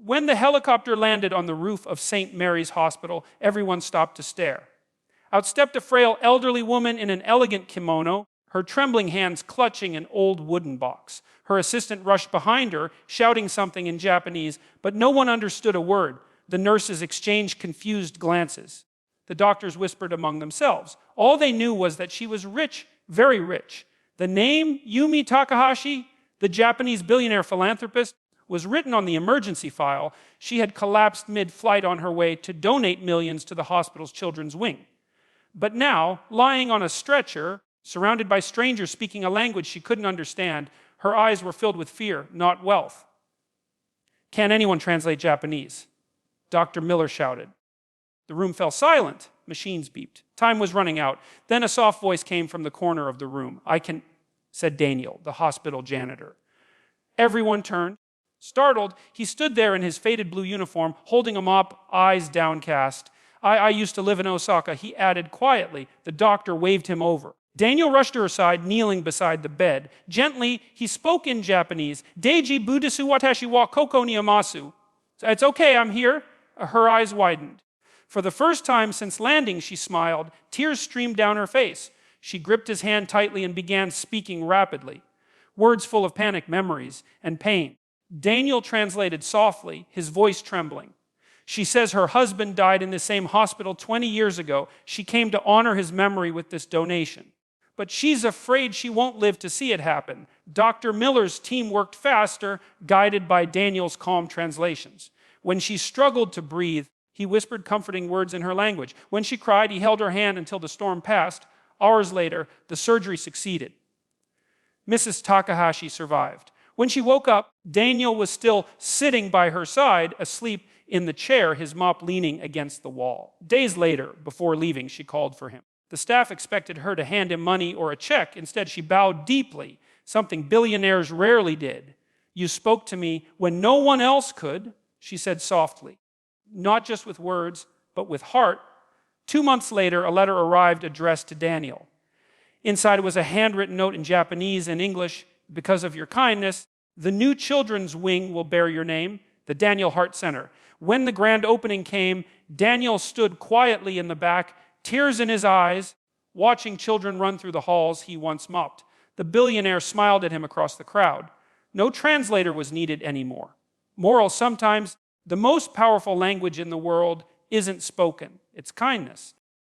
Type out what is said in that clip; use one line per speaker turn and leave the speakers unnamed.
When the helicopter landed on the roof of St. Mary's Hospital, everyone stopped to stare. Out stepped a frail elderly woman in an elegant kimono, her trembling hands clutching an old wooden box. Her assistant rushed behind her, shouting something in Japanese, but no one understood a word. The nurses exchanged confused glances. The doctors whispered among themselves. All they knew was that she was rich, very rich. The name Yumi Takahashi, the Japanese billionaire philanthropist, was written on the emergency file. She had collapsed mid-flight on her way to donate millions to the hospital's children's wing. But now, lying on a stretcher, surrounded by strangers speaking a language she couldn't understand, her eyes were filled with fear, not wealth. "Can anyone translate Japanese?" Dr. Miller shouted. The room fell silent. Machines beeped. Time was running out. Then a soft voice came from the corner of the room. "I can," said Daniel, the hospital janitor. Everyone turned. Startled, he stood there in his faded blue uniform, holding a mop, eyes downcast. I used to live in Osaka," he added quietly. The doctor waved him over. Daniel rushed to her side, kneeling beside the bed. Gently, he spoke in Japanese. "Deiji budesu watashi wa koko ni amasu." "It's okay, I'm here." Her eyes widened. For the first time since landing, she smiled. Tears streamed down her face. She gripped his hand tightly and began speaking rapidly, words full of panic memories and pain. Daniel translated softly, his voice trembling. "She says her husband died in the same hospital 20 years ago. She came to honor his memory with this donation. But she's afraid she won't live to see it happen." Dr. Miller's team worked faster, guided by Daniel's calm translations. When she struggled to breathe, he whispered comforting words in her language. When she cried, he held her hand until the storm passed. Hours later, the surgery succeeded. Mrs. Takahashi survived. When she woke up, Daniel was still sitting by her side, asleep in the chair, his mop leaning against the wall. Days later, before leaving, she called for him. The staff expected her to hand him money or a check. Instead, she bowed deeply, something billionaires rarely did. "You spoke to me when no one else could," she said softly, not just with words, but with heart. 2 months later, a letter arrived addressed to Daniel. Inside was a handwritten note in Japanese and English. "Because of your kindness, the new children's wing will bear your name, the Daniel Hart Center." When the grand opening came, Daniel stood quietly in the back, tears in his eyes, watching children run through the halls he once mopped. The billionaire smiled at him across the crowd. No translator was needed anymore. Moral: sometimes the most powerful language in the world isn't spoken, it's kindness.